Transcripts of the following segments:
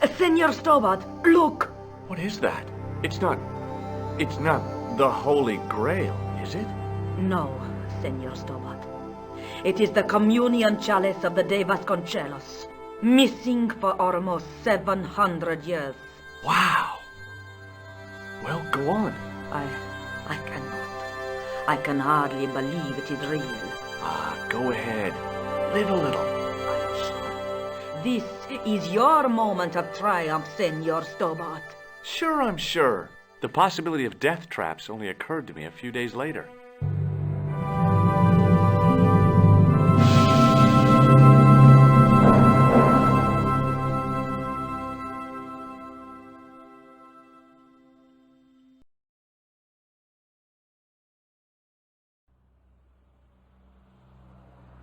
Senor Stobart, look! What is that? It's not the Holy Grail, is it? No, Senor Stobart. It is the communion chalice of the De Vasconcelos, missing for almost 700 years. Wow. Well, go on. I cannot. I can hardly believe it is real. Go ahead. Live a little. I am sure. This is your moment of triumph, Senor Stobart. Sure, I'm sure. The possibility of death traps only occurred to me a few days later.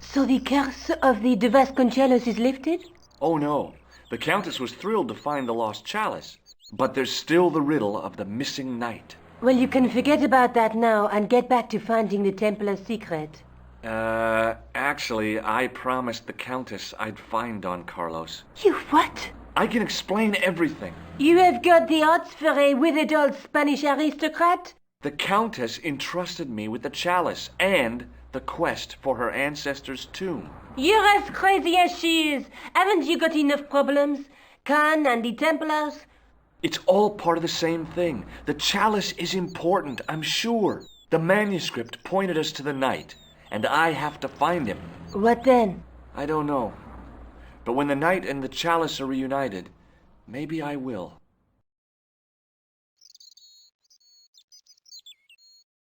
So the curse of the De Vasconcelos is lifted? Oh no. The Countess was thrilled to find the lost chalice. But there's still the riddle of the missing knight. Well, you can forget about that now and get back to finding the Templars' secret. Actually, I promised the Countess I'd find Don Carlos. You what? I can explain everything. You have got the odds for a withered old Spanish aristocrat? The Countess entrusted me with the chalice and the quest for her ancestor's tomb. You're as crazy as she is. Haven't you got enough problems? Khan and the Templars? It's all part of the same thing. The chalice is important, I'm sure. The manuscript pointed us to the knight, and I have to find him. What then? I don't know. But when the knight and the chalice are reunited, maybe I will.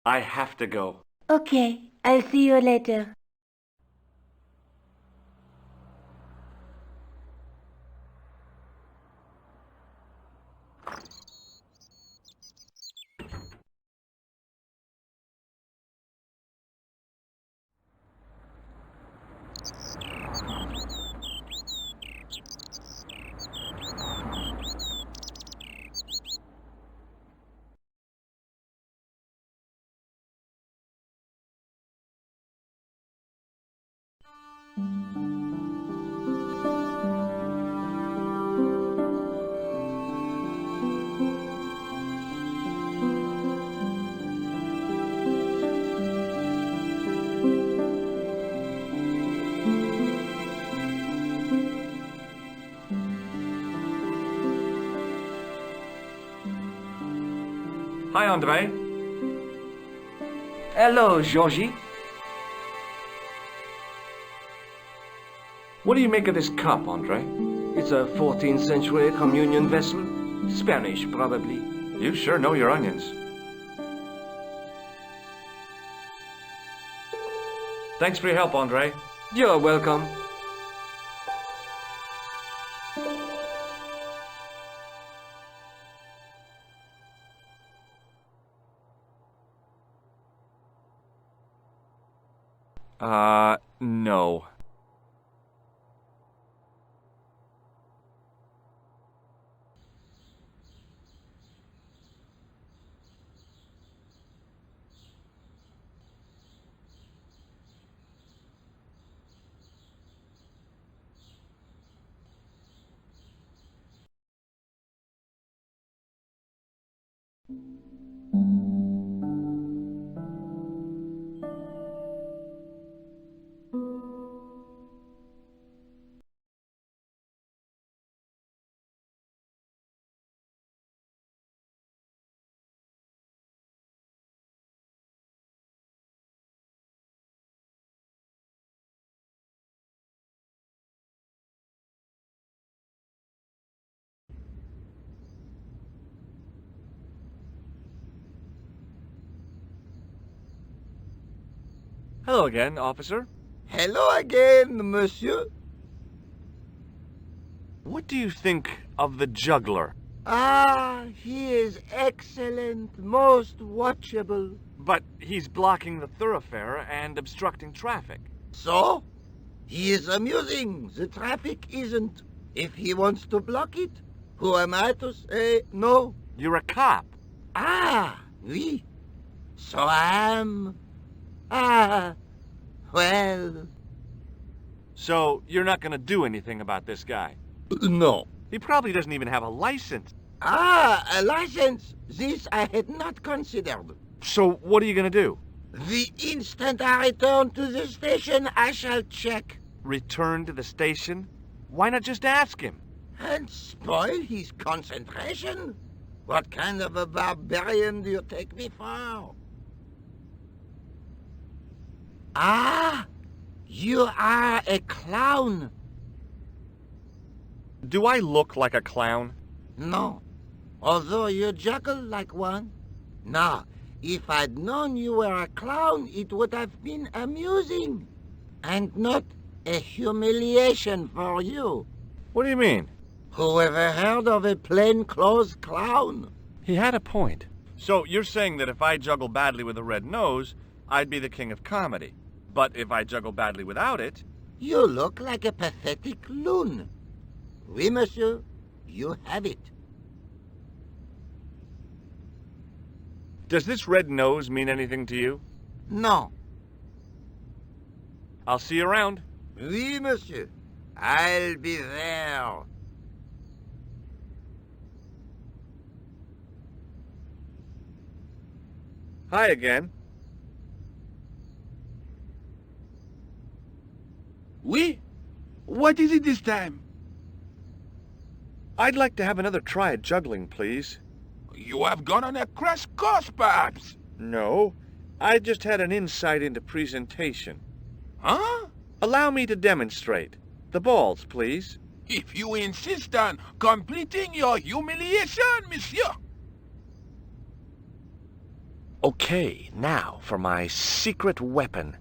I have to go. Okay, I'll see you later. Hi, Andre. Hello, Georgie. What do you make of this cup, Andre? It's a 14th century communion vessel. Spanish, probably. You sure know your onions. Thanks for your help, Andre. You're welcome. No. Hello again, officer. Hello again, monsieur. What do you think of the juggler? Ah, he is excellent, most watchable. But he's blocking the thoroughfare and obstructing traffic. So? He is amusing. The traffic isn't. If he wants to block it, who am I to say no? You're a cop. Ah, oui. So I am. Ah, well. So you're not going to do anything about this guy? No. He probably doesn't even have a license. Ah, a license. This I had not considered. So what are you going to do? The instant I return to the station, I shall check. Return to the station? Why not just ask him? And spoil his concentration? What kind of a barbarian do you take me for? Ah, you are a clown. Do I look like a clown? No, although you juggle like one. Now, if I'd known you were a clown, it would have been amusing, and not a humiliation for you. What do you mean? Who ever heard of a plain-clothes clown? He had a point. So you're saying that if I juggle badly with a red nose, I'd be the king of comedy. But if I juggle badly without it... You look like a pathetic loon. Oui, monsieur, you have it. Does this red nose mean anything to you? No. I'll see you around. Oui, monsieur. I'll be there. Hi again. Oui? What is it this time? I'd like to have another try at juggling, please. You have gone on a crash course, perhaps? No, I just had an insight into presentation. Huh? Allow me to demonstrate. The balls, please. If you insist on completing your humiliation, monsieur. Okay, now for my secret weapon.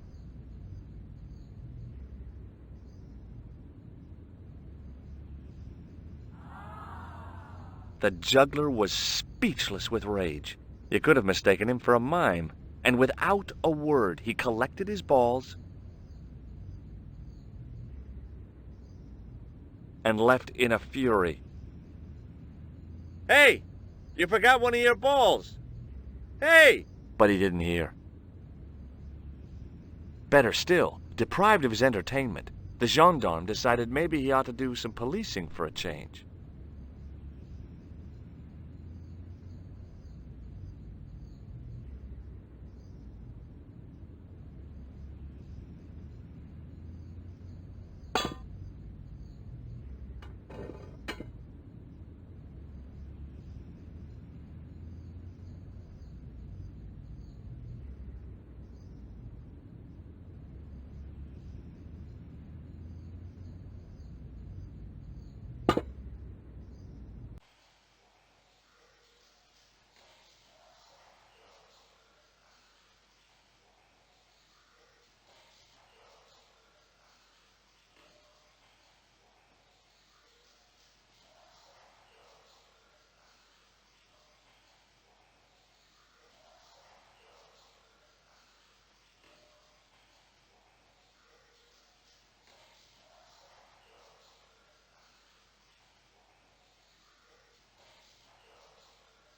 The juggler was speechless with rage. You could have mistaken him for a mime. And without a word, he collected his balls and left in a fury. Hey! You forgot one of your balls! Hey! But he didn't hear. Better still, deprived of his entertainment, the gendarme decided maybe he ought to do some policing for a change.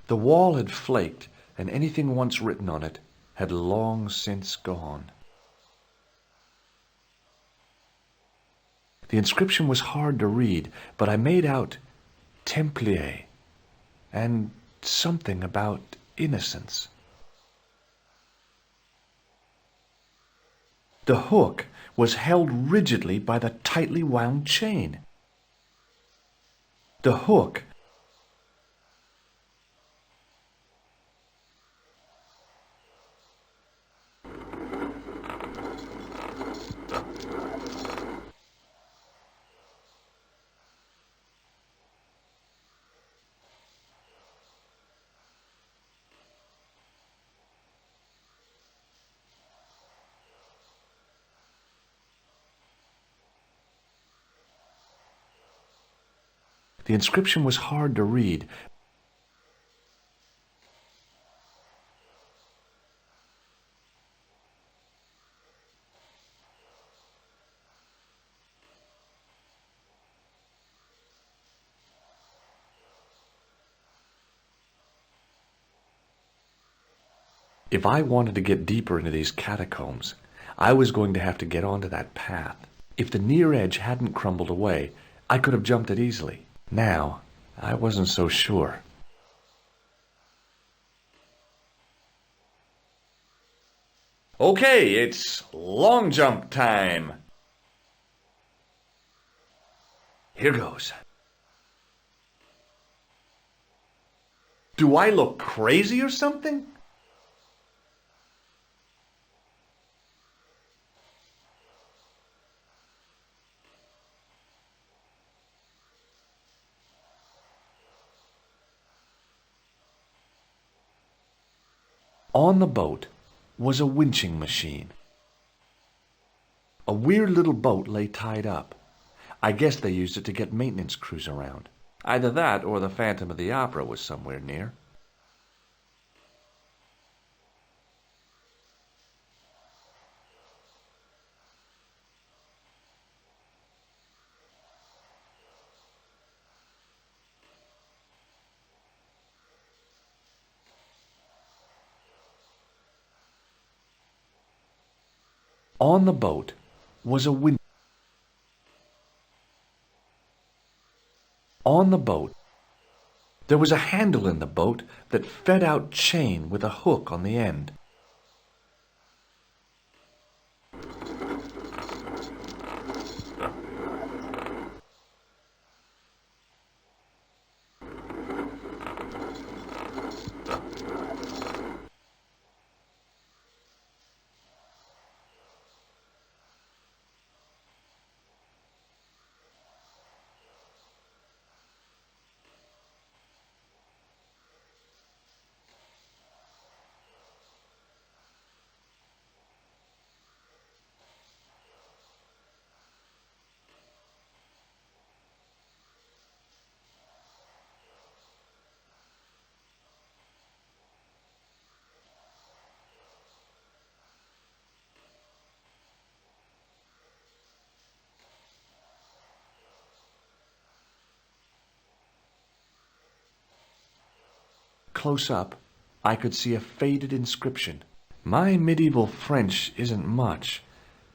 The wall had flaked, and anything once written on it had long since gone. The inscription was hard to read, but I made out Templier and something about innocence. The hook was held rigidly by the tightly wound chain. The hook The inscription was hard to read. If I wanted to get deeper into these catacombs, I was going to have to get onto that path. If the near edge hadn't crumbled away, I could have jumped it easily. Now, I wasn't so sure. Okay, it's long jump time. Here goes. Do I look crazy or something? On the boat was a winching machine. A weird little boat lay tied up. I guess they used it to get maintenance crews around. Either that or the Phantom of the Opera was somewhere near. On the boat was a wind. On the boat, there was a handle in the boat that fed out chain with a hook on the end. Close up, I could see a faded inscription. My medieval French isn't much,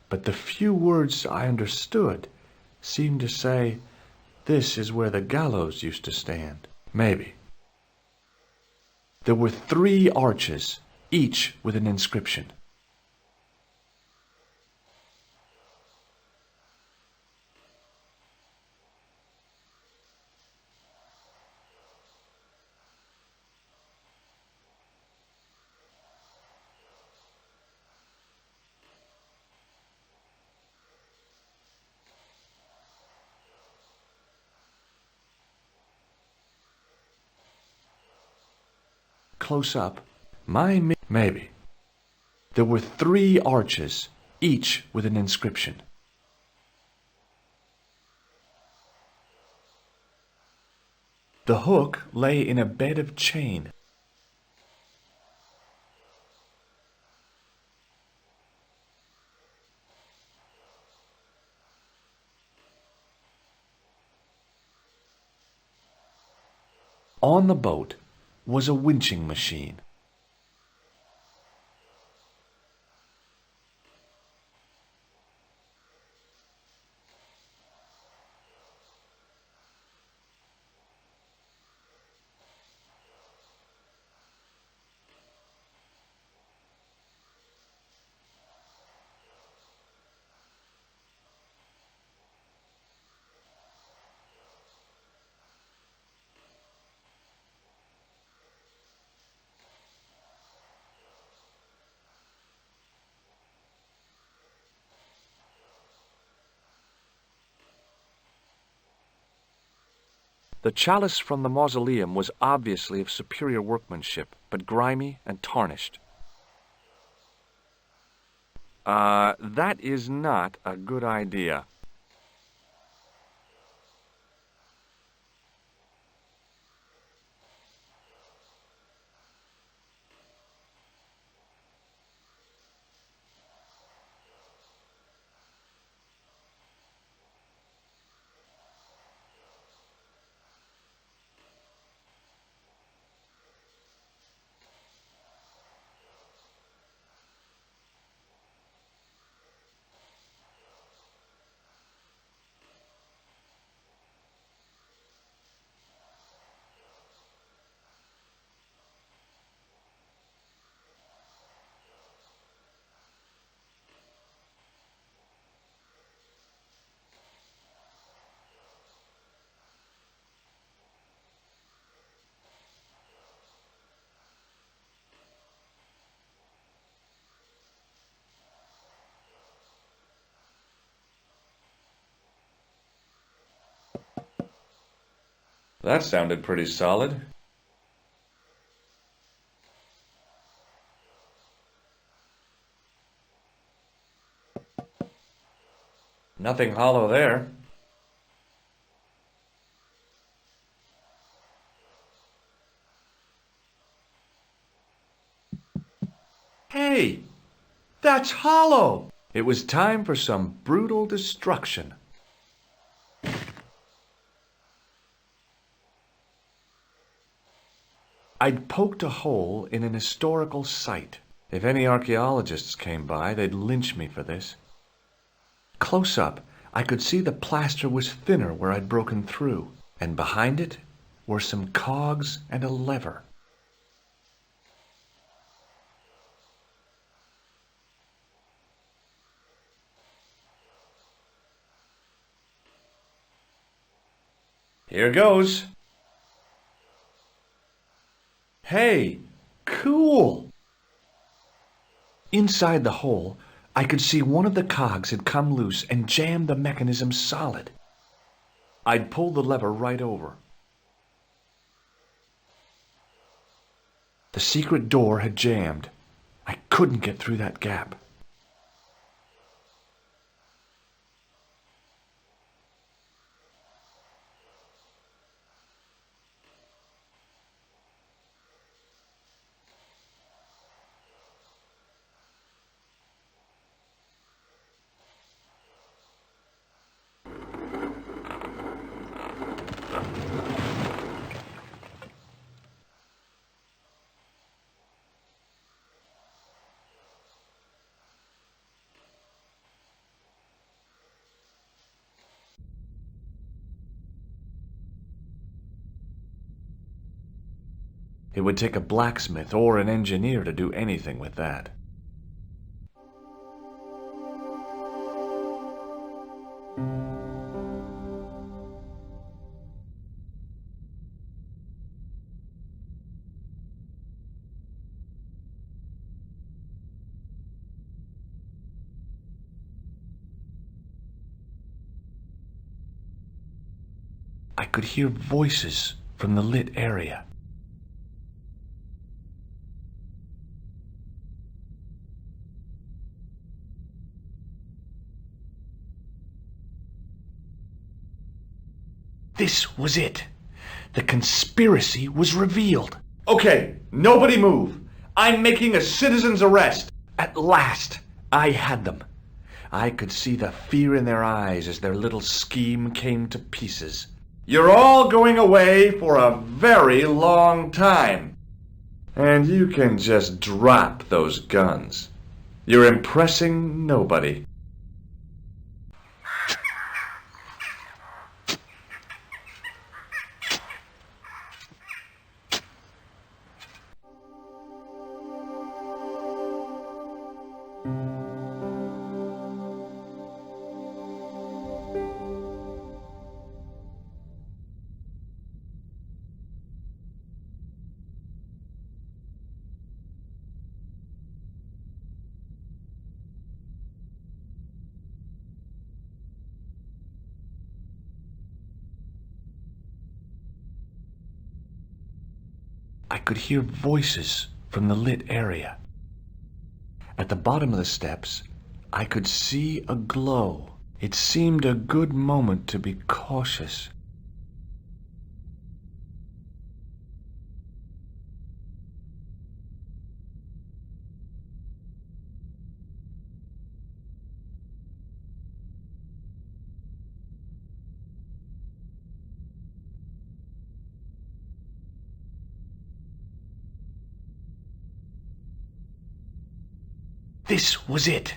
but the few words I understood seemed to say, "This is where the gallows used to stand." Maybe. There were 3 arches, each with an inscription. Close up, maybe. There were 3 arches, each with an inscription. The hook lay in a bed of chain. On the boat was a winching machine. The chalice from the mausoleum was obviously of superior workmanship, but grimy and tarnished. That is not a good idea. That sounded pretty solid. Nothing hollow there. Hey, that's hollow! It was time for some brutal destruction. I'd poked a hole in an historical site. If any archaeologists came by, they'd lynch me for this. Close up, I could see the plaster was thinner where I'd broken through, and behind it were some cogs and a lever. Here goes. Hey, cool! Inside the hole, I could see one of the cogs had come loose and jammed the mechanism solid. I'd pulled the lever right over. The secret door had jammed. I couldn't get through that gap. It would take a blacksmith or an engineer to do anything with that. I could hear voices from the lit area. This was it. The conspiracy was revealed. Okay, nobody move. I'm making a citizen's arrest. At last, I had them. I could see the fear in their eyes as their little scheme came to pieces. You're all going away for a very long time. And you can just drop those guns. You're impressing nobody. I could hear voices from the lit area. At the bottom of the steps, I could see a glow. It seemed a good moment to be cautious. This was it.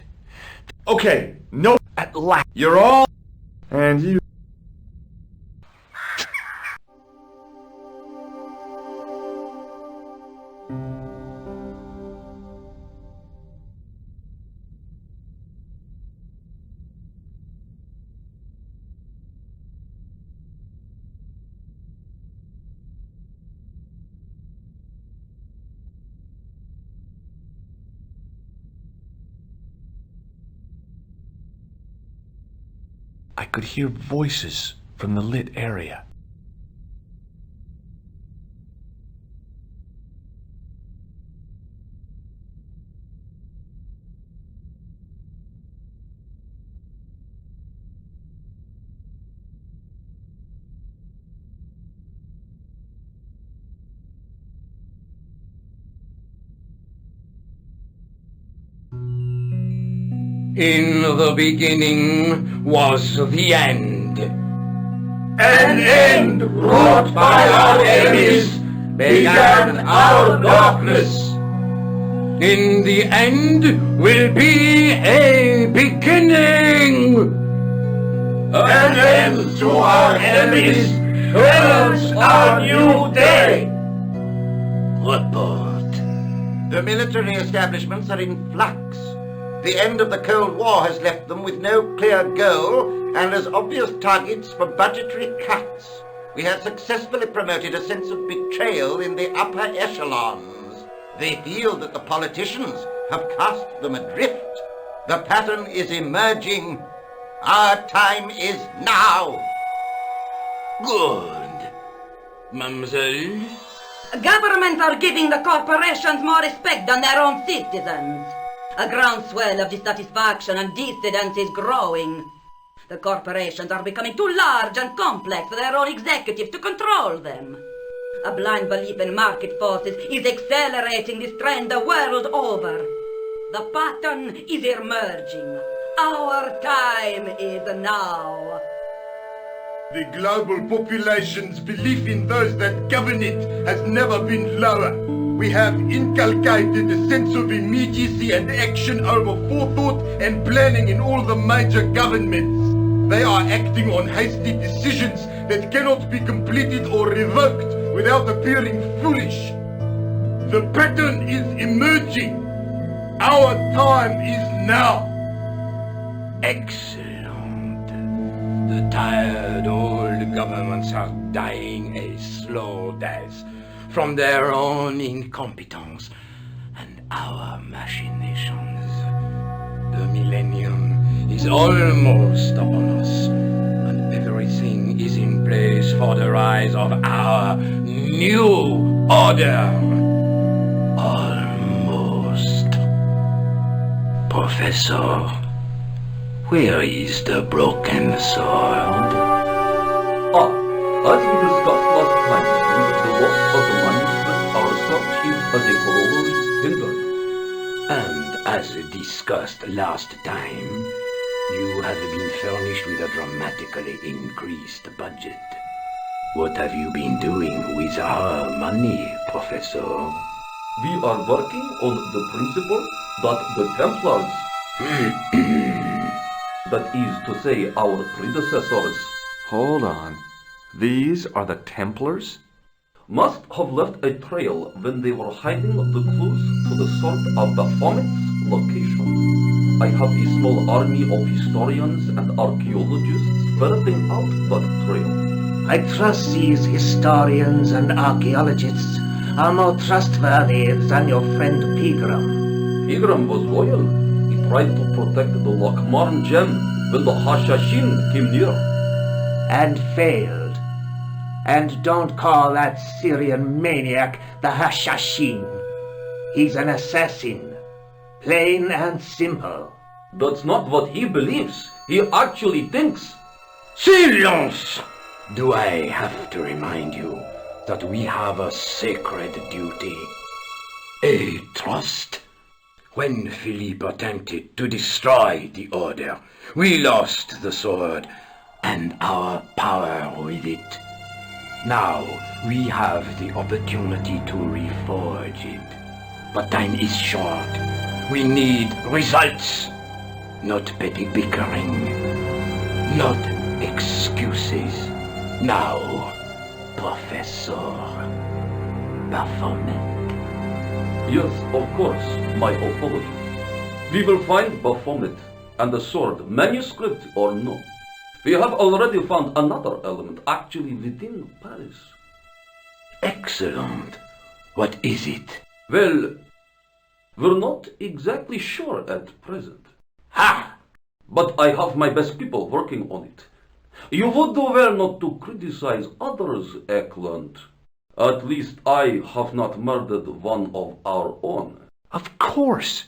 Okay, no, at last. You're all... And you... I could hear voices from the lit area. In the beginning was the end. An end wrought by our enemies began our darkness. In the end will be a beginning. An end to our enemies heralds our new day. Report. The military establishments are in flux. The end of the Cold War has left them with no clear goal and as obvious targets for budgetary cuts. We have successfully promoted a sense of betrayal in the upper echelons. They feel that the politicians have cast them adrift. The pattern is emerging. Our time is now. Good. Mademoiselle? Governments are giving the corporations more respect than their own citizens. A groundswell of dissatisfaction and dissidence is growing. The corporations are becoming too large and complex for their own executives to control them. A blind belief in market forces is accelerating this trend the world over. The pattern is emerging. Our time is now. The global population's belief in those that govern it has never been lower. We have inculcated a sense of immediacy and action over forethought and planning in all the major governments. They are acting on hasty decisions that cannot be completed or revoked without appearing foolish. The pattern is emerging. Our time is now. Excellent. The tired old governments are dying a slow death from their own incompetence and our machinations. The millennium is almost upon us, and everything is in place for the rise of our new order. Almost. Professor, where is the broken sword? As we discussed last time, with the loss of the manuscript, our search is as a corollary hindered. And as discussed last time, you have been furnished with a dramatically increased budget. What have you been doing with our money, Professor? We are working on the principle that the Templars, that is to say our predecessors, Hold on. These are the Templars? must have left a trail when they were hiding the clues to the sword of Baphomet's location. I have a small army of historians and archaeologists ferreting out that trail. I trust these historians and archaeologists are more trustworthy than your friend Pegram. Pegram was loyal. He tried to protect the Lockmarn gem when the Hashashin came near. And failed. And don't call that Syrian maniac the Hashashin. He's an assassin. Plain and simple. That's not what he believes. He actually thinks. Silence! Do I have to remind you that we have a sacred duty? A trust? When Philippe attempted to destroy the order, we lost the sword and our power with it. Now we have the opportunity to reforge it. But time is short. We need results, not petty bickering, not excuses. Now, Professor Baphomet. Yes, of course, my apologies. We will find Baphomet and the sword, manuscript or no. We have already found another element actually within Paris. Excellent. What is it? Well, we're not exactly sure at present. Ha! But I have my best people working on it. You would do well not to criticize others, Eklund. At least I have not murdered one of our own. Of course.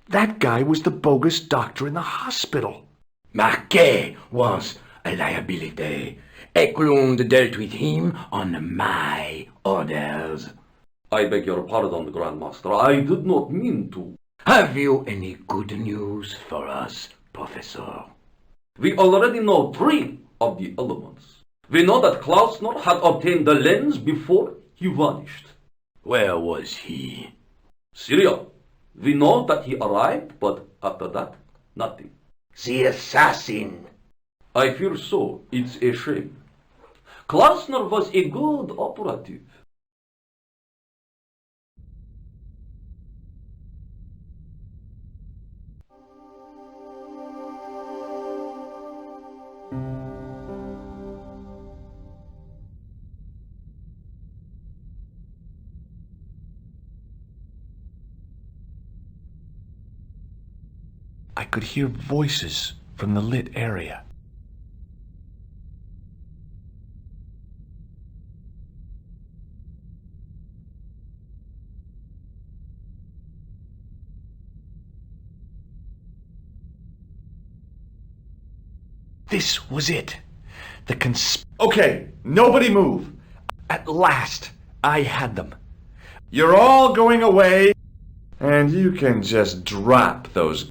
That guy was the bogus doctor in the hospital. Marquet was a liability. Eklund dealt with him on my orders. I beg your pardon, Grandmaster. I did not mean to. Have you any good news for us, Professor? We already know 3 of the elements. We know that Klausner had obtained the lens before he vanished. Where was he? Syria. We know that he arrived, but after that, nothing. The assassin. I fear so. It's a shame. Klausner was a good operative. I could hear voices from the lit area. This was it. Okay, nobody move. At last, I had them. You're all going away, and you can just drop those.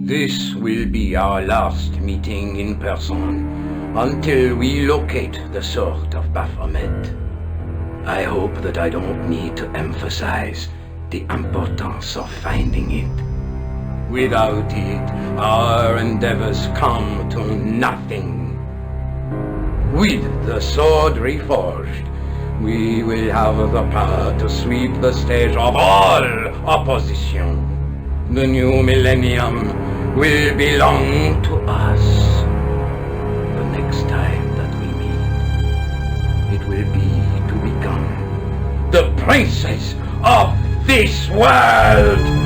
This will be our last meeting in person until we locate the sword of Baphomet. I hope that I don't need to emphasize the importance of finding it. Without it, our endeavors come to nothing. With the sword reforged, we will have the power to sweep the stage of all opposition. The new millennium will belong to us. The next time that we meet, it will be to become the princes of this world.